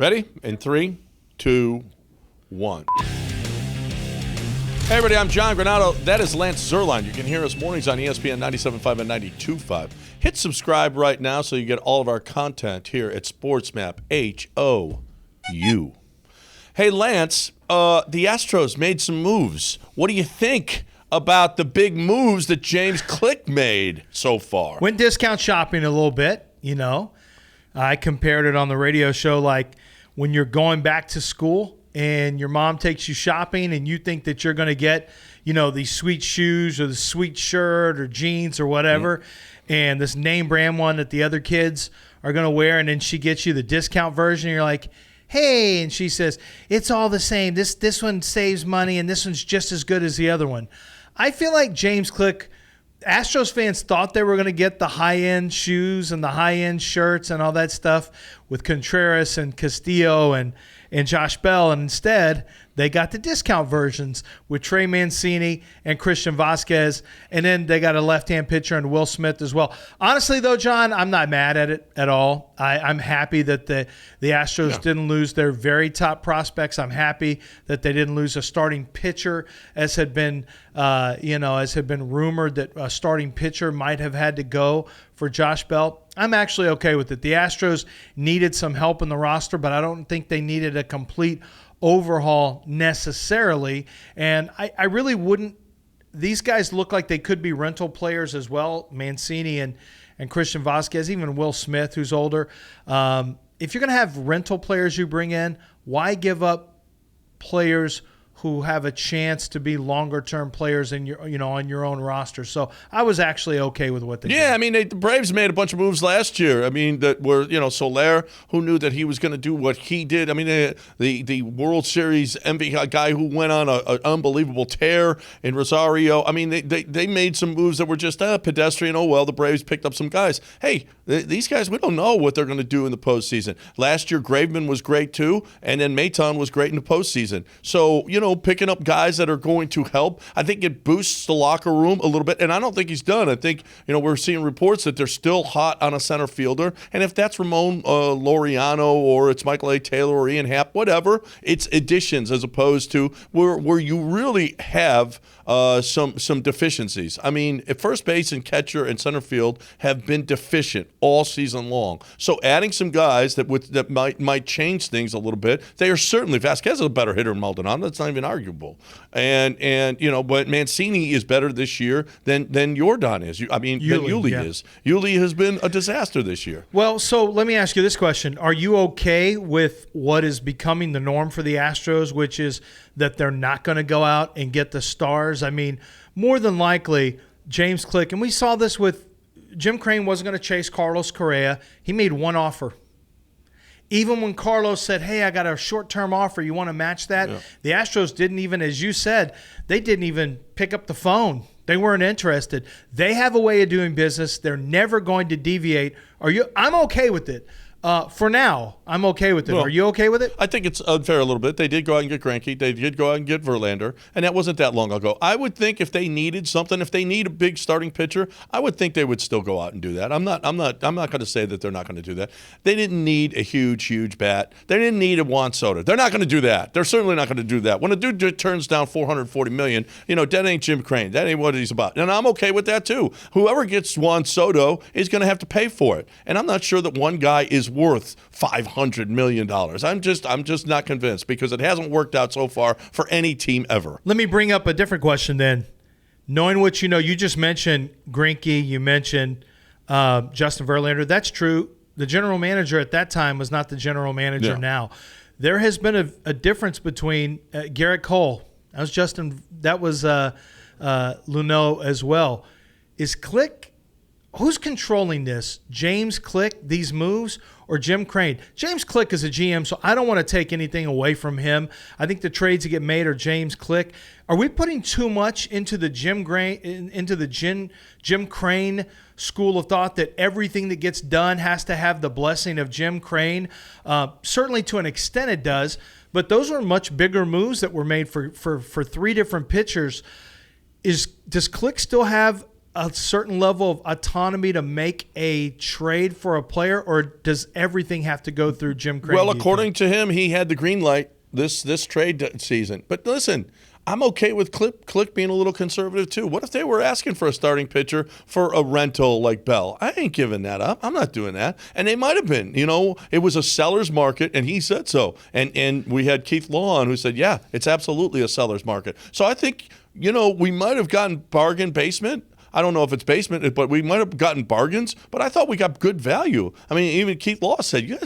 Ready? In 3, 2, 1. Hey, everybody, I'm John Granado. That is Lance Zerline. You can hear us mornings on ESPN 97.5 and 92.5. Hit subscribe right now so you get all of our content here at SportsMap, HOU. Hey, Lance, the Astros made some moves. What do you think about the big moves that James Click made so far? Went discount shopping a little bit, you know. I compared it on the radio show like when you're going back to school and your mom takes you shopping and you think that you're going to get, you know, these sweet shoes or the sweet shirt or jeans or whatever, and this name brand one that the other kids are going to wear, and then she gets you the discount version, and you're like, hey, and she says, it's all the same. This one saves money, and this one's just as good as the other one. I feel like James Click, Astros fans thought they were going to get the high-end shoes and the high-end shirts and all that stuff with Contreras and Castillo and Josh Bell, and instead they got the discount versions with Trey Mancini and Christian Vasquez, and then they got a left-hand pitcher and Will Smith as well. Honestly, though, John, I'm not mad at it at all. I'm happy that the Astros didn't lose their very top prospects. I'm happy that they didn't lose a starting pitcher, as had been rumored that a starting pitcher might have had to go for Josh Bell. I'm actually okay with it. The Astros needed some help in the roster, but I don't think they needed a complete overhaul necessarily. And I really wouldn't. These guys look like they could be rental players as well, Mancini and Christian Vasquez, even Will Smith, who's older. If you're going to have rental players you bring in, why give up players who have a chance to be longer-term players in on your own roster? So I was actually okay with what they did. Yeah, I mean, the Braves made a bunch of moves last year. I mean, that were, Soler, who knew that he was going to do what he did. I mean, the World Series MVP guy who went on an unbelievable tear in Rosario. I mean, they made some moves that were just pedestrian. Oh, well, the Braves picked up some guys. Hey, these guys, we don't know what they're going to do in the postseason. Last year, Graveman was great too, and then Maton was great in the postseason. So, picking up guys that are going to help, I think it boosts the locker room a little bit, and I don't think he's done. I think, we're seeing reports that they're still hot on a center fielder, and if that's Ramon Laureano or it's Michael A. Taylor or Ian Happ, whatever, it's additions as opposed to where you really have some deficiencies. I mean, at first base and catcher and center field have been deficient all season long. So adding some guys that might change things a little bit. They are certainly, Vasquez is a better hitter than Maldonado. That's not even arguable. And but Mancini is better this year than Yordan is. Yuli is. Yuli has been a disaster this year. Well, so let me ask you this question. Are you okay with what is becoming the norm for the Astros, which is that they're not going to go out and get the stars? I mean, more than likely, James Click, and we saw this with Jim Crane wasn't going to chase Carlos Correa. He made one offer. Even when Carlos said, hey, I got a short-term offer, you want to match that? Yeah. The Astros didn't even, as you said, they didn't even pick up the phone. They weren't interested. They have a way of doing business. They're never going to deviate. I'm okay with it. For now, I'm okay with it. Well, are you okay with it? I think it's unfair a little bit. They did go out and get Greinke. They did go out and get Verlander, and that wasn't that long ago. I would think if they needed something, if they need a big starting pitcher, I would think they would still go out and do that. I'm not going to say that they're not going to do that. They didn't need a huge bat. They didn't need a Juan Soto. They're not going to do that. They're certainly not going to do that. When a dude turns down $440 million, that ain't Jim Crane. That ain't what he's about. And I'm okay with that too. Whoever gets Juan Soto is going to have to pay for it. And I'm not sure that one guy is worth $500 million. I'm just not convinced because it hasn't worked out so far for any team ever. Let me bring up a different question then. Knowing what you just mentioned Greinke, you mentioned Justin Verlander. That's true. The general manager at that time was not the general manager now. There has been a difference between Garrett Cole. That was Justin. That was Luneau as well. Is Click? Who's controlling this? James Click, these moves, or Jim Crane? James Click is a GM, so I don't want to take anything away from him. I think the trades that get made are James Click. Are we putting too much into the Jim Crane school of thought that everything that gets done has to have the blessing of Jim Crane? Certainly to an extent it does, but those were much bigger moves that were made for three different pitchers. Does Click still have a certain level of autonomy to make a trade for a player, or does everything have to go through Jim Crane? Well, according to him, he had the green light this trade season. But listen, I'm okay with Click being a little conservative too. What if they were asking for a starting pitcher for a rental like Bell? I ain't giving that up. I'm not doing that. And they might have been. It was a seller's market, and he said so. And we had Keith Law on who said, yeah, it's absolutely a seller's market. So I think, we might have gotten bargain basement. I don't know if it's basement, but we might have gotten bargains. But I thought we got good value. I mean, even Keith Law said you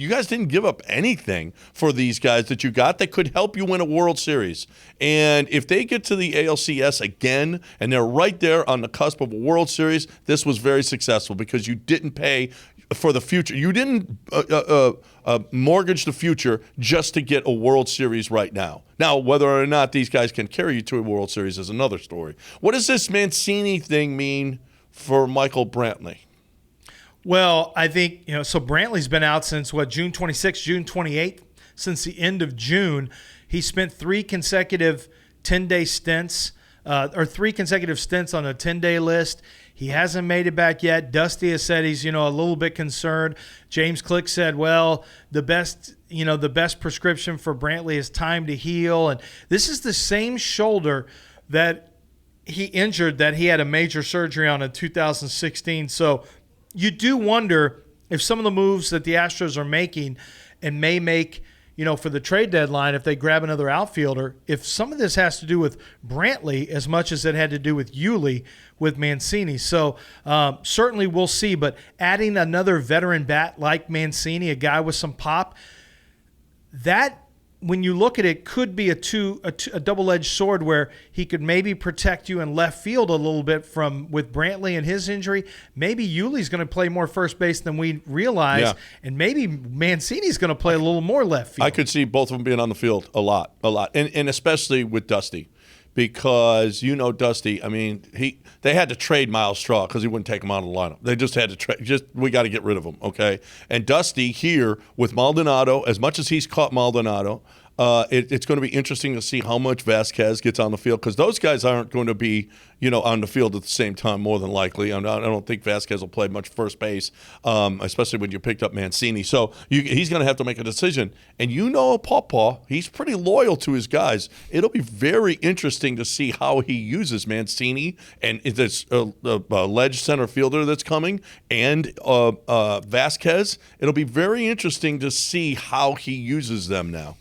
guys didn't give up anything for these guys that you got that could help you win a World Series. And if they get to the ALCS again and they're right there on the cusp of a World Series, this was very successful because you didn't pay for the future. You didn't mortgage the future just to get a World Series right now. Now, whether or not these guys can carry you to a World Series is another story. What does this Mancini thing mean for Michael Brantley? Well, I think, so Brantley's been out since June 26th, June 28th, since the end of June. He spent 3 consecutive 10-day stints, or 3 consecutive stints on a 10-day list. He hasn't made it back yet. Dusty has said he's, a little bit concerned. James Click said, well, the best prescription for Brantley is time to heal. And this is the same shoulder that he injured that he had a major surgery on in 2016. So you do wonder if some of the moves that the Astros are making and may make, for the trade deadline, if they grab another outfielder, if some of this has to do with Brantley as much as it had to do with Yuli with Mancini. So certainly we'll see. But adding another veteran bat like Mancini, a guy with some pop, that, when you look at it, could be a double-edged sword where he could maybe protect you in left field a little bit with Brantley and his injury. Maybe Yuli's going to play more first base than we realize, and maybe Mancini's going to play a little more left field. I could see both of them being on the field a lot, and especially with Dusty. Because Dusty, I mean, they had to trade Miles Straw because he wouldn't take him out of the lineup. They just had to trade. We got to get rid of him, okay? And Dusty here with Maldonado, as much as he's caught Maldonado, it's going to be interesting to see how much Vasquez gets on the field because those guys aren't going to be, on the field at the same time more than likely. I don't think Vasquez will play much first base, especially when you picked up Mancini. So he's going to have to make a decision. And Pawpaw, he's pretty loyal to his guys. It'll be very interesting to see how he uses Mancini and this ledge center fielder that's coming and Vasquez. It'll be very interesting to see how he uses them now.